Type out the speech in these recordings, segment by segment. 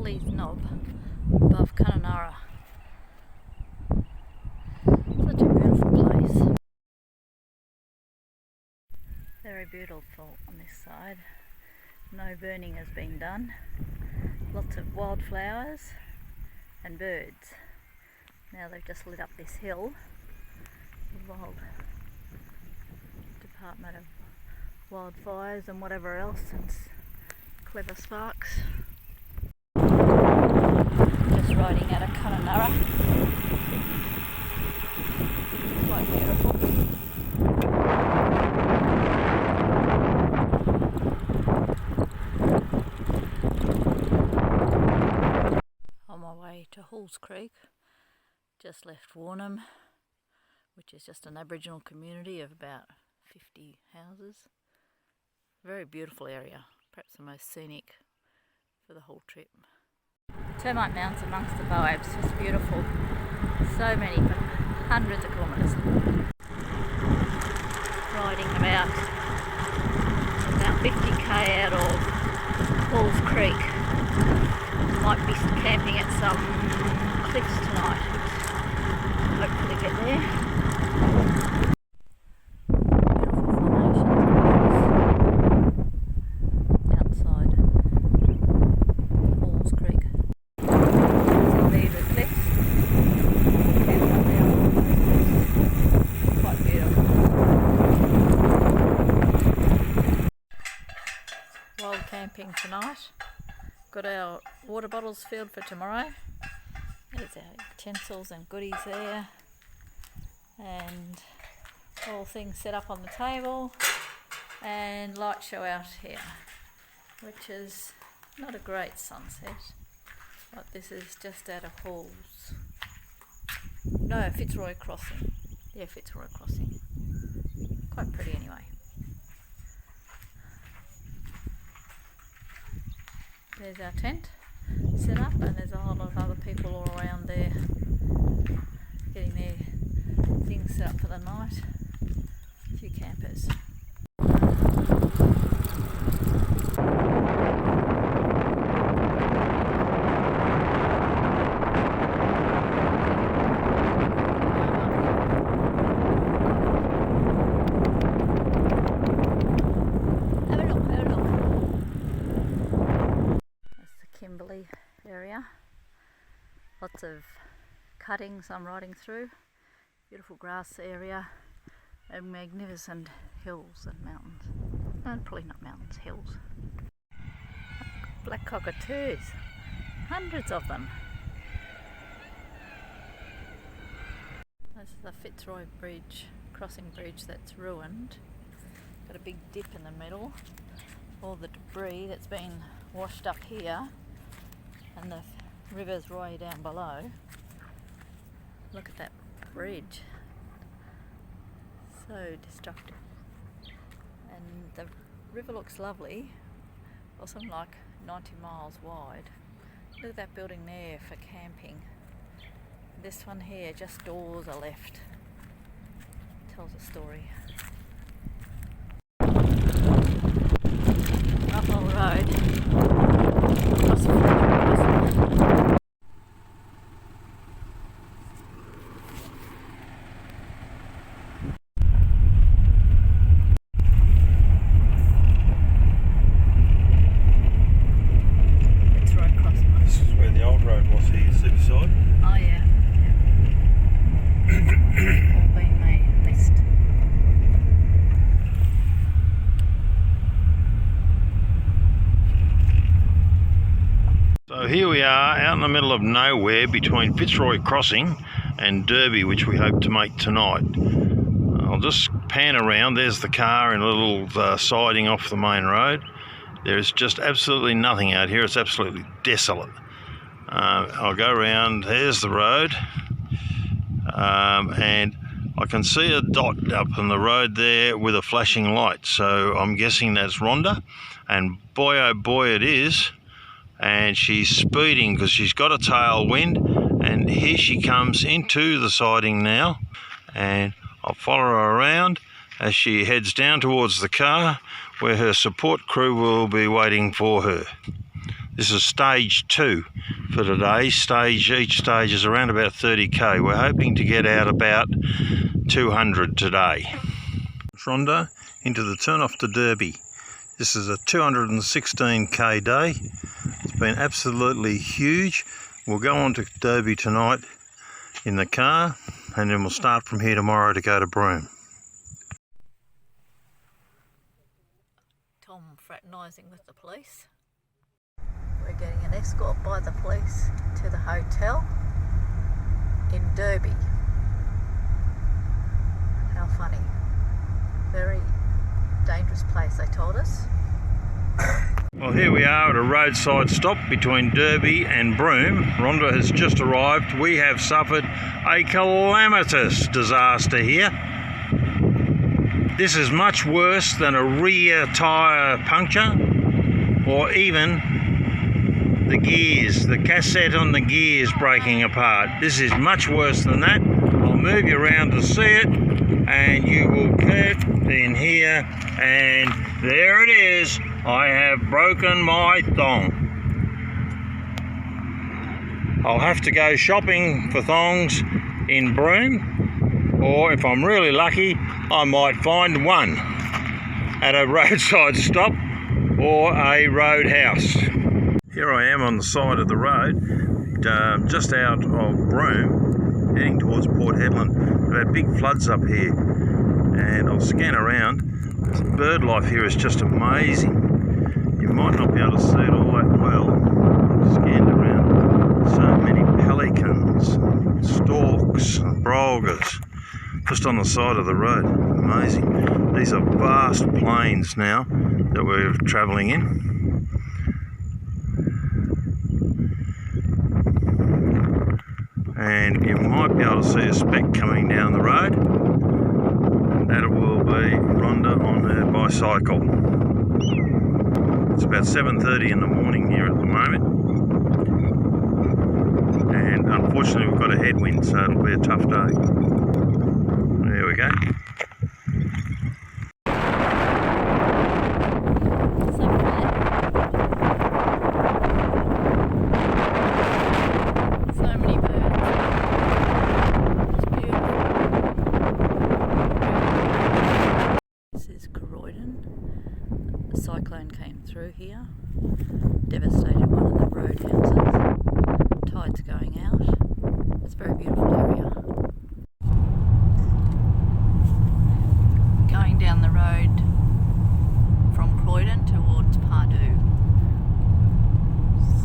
Killy's Knob above Kununurra. Such a beautiful place. Very beautiful on this side. No burning has been done. Lots of wildflowers and birds. Now they've just lit up this hill. The Wild Department of Wildfires and whatever else, and clever sparks. Just riding out of Kununurra. Quite beautiful. On my way to Halls Creek, just left Warnham, which is just an Aboriginal community of about 50 houses. Very beautiful area, perhaps the most scenic for the whole trip. Termite mounds amongst the baobabs, just beautiful. So many, for hundreds of kilometres. Riding about 50k out of Halls Creek. Might be camping at some cliffs tonight. Hopefully get there. Camping tonight. Got our water bottles filled for tomorrow. There's our utensils and goodies there, and all things set up on the table, and light show out here, which is not a great sunset, but this is just out of Halls. No, Fitzroy Crossing. Yeah, Fitzroy Crossing. Quite pretty anyway. There's our tent set up, and there's a whole lot of other people all around there getting their things set up for the night. A few campers. Area. Lots of cuttings I'm riding through. Beautiful grass area and magnificent hills and mountains. No, probably not mountains, hills. Black cockatoos. Hundreds of them. This is the Fitzroy Bridge, crossing bridge that's ruined. Got a big dip in the middle. All the debris that's been washed up here. And the river's way down below. Look at that bridge. So destructive. And the river looks lovely. Well, something like 90 miles wide. Look at that building there for camping. This one here, just doors are left. Tells a story. Ruffle Road. Across the So here we are out in the middle of nowhere between Fitzroy Crossing and Derby, which we hope to make tonight. I'll just pan around. There's the car in a little siding off the main road. There's just absolutely nothing out here. It's absolutely desolate. I'll go around. There's the road, and I can see a dot up on the road there with a flashing light, so I'm guessing that's Rhonda, and boy oh boy it is. And she's speeding because she's got a tailwind, and here she comes into the siding now, and I'll follow her around as she heads down towards the car where her support crew will be waiting for her. This is stage 2 for today. Each stage is around about 30k. We're hoping to get out about 200 today. Rhonda into the turn off to Derby. This is a 216k day. It's been absolutely huge. We'll go on to Derby tonight in the car, and then we'll start from here tomorrow to go to Broome. Tom fraternising with the police. We're getting an escort by the police to the hotel in Derby. How funny. Very dangerous place, they told us. Well, here we are at a roadside stop between Derby and Broome. Rhonda has just arrived. We have suffered a calamitous disaster here. This is much worse than a rear tyre puncture, or even the gears, the cassette on the gears breaking apart. This is much worse than that. I'll move you around to see it, and you will get in here, and there it is. I have broken my thong. I'll have to go shopping for thongs in Broome, or if I'm really lucky, I might find one at a roadside stop or a roadhouse. Here I am on the side of the road, just out of Broome, heading towards Port Hedland. We've had big floods up here, and I'll scan around. The bird life here is just amazing. You might not be able to see it all that well. I've scanned around. So many pelicans, storks, and brolgas, just on the side of the road. Amazing. These are vast plains now that we're travelling in. And you might be able to see a speck coming down the road, and that will be Rhonda on her bicycle. It's about 7:30 in the morning here at the moment, and unfortunately we've got a headwind, so it'll be a tough day. There we go. Cyclone came through here, devastated one of the roadhouses. Tide's going out. It's a very beautiful area. Going down the road from Croydon towards Pardue.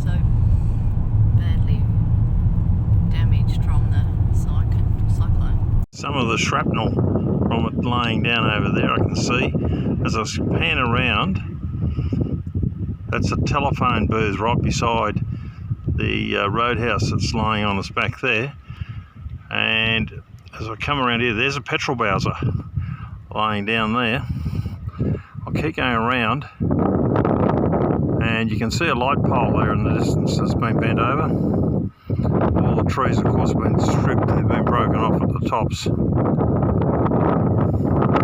So badly damaged from the cyclone. Some of the shrapnel from it laying down over there I can see. As I pan around, that's a telephone booth right beside the roadhouse that's lying on its back there. And as I come around here, there's a petrol bowser lying down there. I'll keep going around, and you can see a light pole there in the distance that's been bent over. All the trees, of course, have been stripped. They've been broken off at the tops.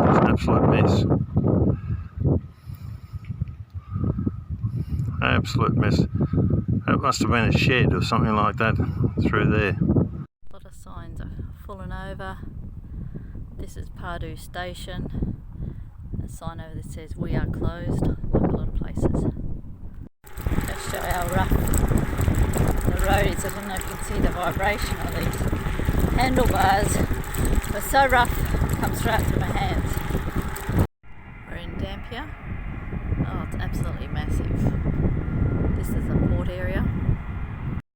It's an absolute mess. Absolute mess. That must have been a shed or something like that through there. A lot of signs are fallen over. This is Pardue Station. A sign over that says "We are closed," like a lot of places. Just show how rough the road is. I don't know if you can see the vibration of these handlebars. They're so rough, it comes straight through my hands. We're in Dampier. Oh, it's absolutely massive. This is the port area.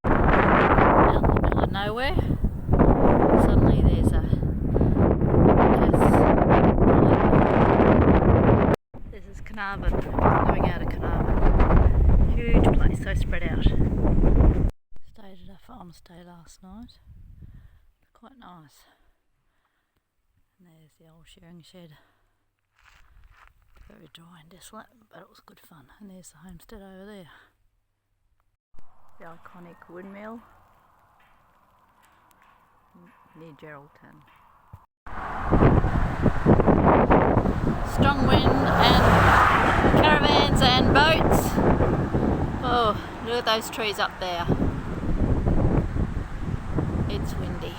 Out in the middle of nowhere, suddenly there's a gas. This is Carnarvon, going out of Carnarvon. Huge place, so spread out. Stayed at a farm stay last night. Quite nice. And there's the old shearing shed. Very dry and desolate, but it was good fun. And there's the homestead over there. The iconic windmill near Geraldton. Strong wind and caravans and boats. Oh, Look at those trees up there. It's windy.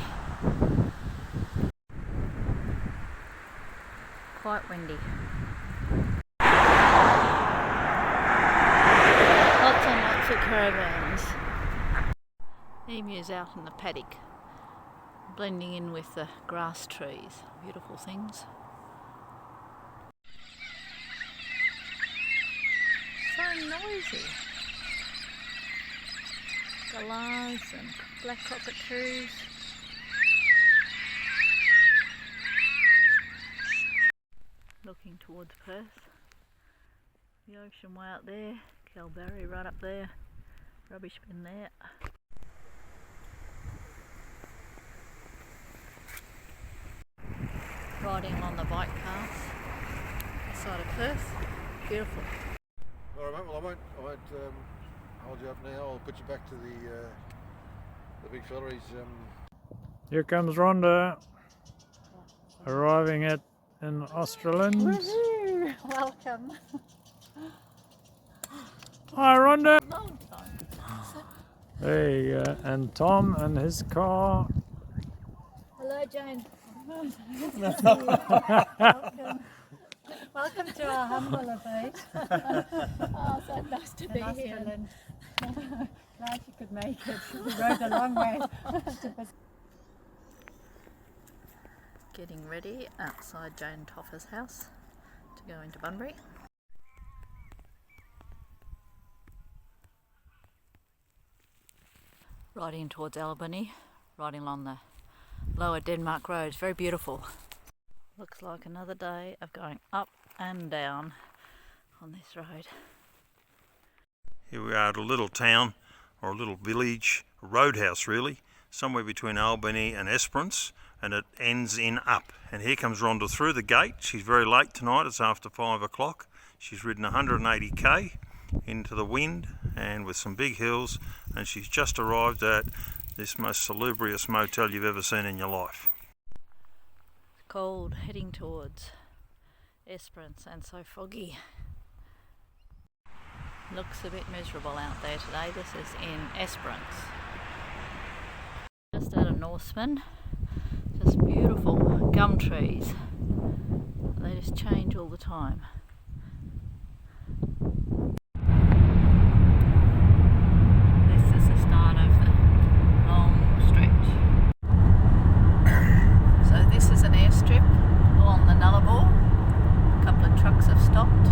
Quite windy. Lots and lots of caravans. Emus out in the paddock, blending in with the grass trees. Beautiful things. So noisy. Galahs and black cockatoos. Looking towards Perth. The ocean way out there. Bunbury right up there. Rubbish bin there. Riding along the bike path outside of Perth. Beautiful. Alright mate, well I won't hold you up now. I'll put you back to the big fella. He's Here comes Rhonda, arriving in Australand. Welcome. Hi Rhonda. Long time. There you go. And Tom and his car. Hello Jane. Welcome to our humble abode. Oh, so nice to be here. Glad you could make it. We rode a long way. Getting ready outside Jane Toffer's house to go into Bunbury. Riding towards Albany, riding along the lower Denmark Road. It's very beautiful. Looks like another day of going up and down on this road. Here we are at a little town, or a little village, a roadhouse really, somewhere between Albany and Esperance, and it ends in Up. And here comes Rhonda through the gate. She's very late tonight, it's after 5 o'clock. She's ridden 180k into the wind and with some big hills, and she's just arrived at this most salubrious motel you've ever seen in your life. It's cold, heading towards Esperance, and so foggy. Looks a bit miserable out there today. This is in Esperance. Just out of Norseman. Just beautiful gum trees. They just change all the time. This is the start of the long stretch. So this is an airstrip along the Nullarbor. A couple of trucks have stopped.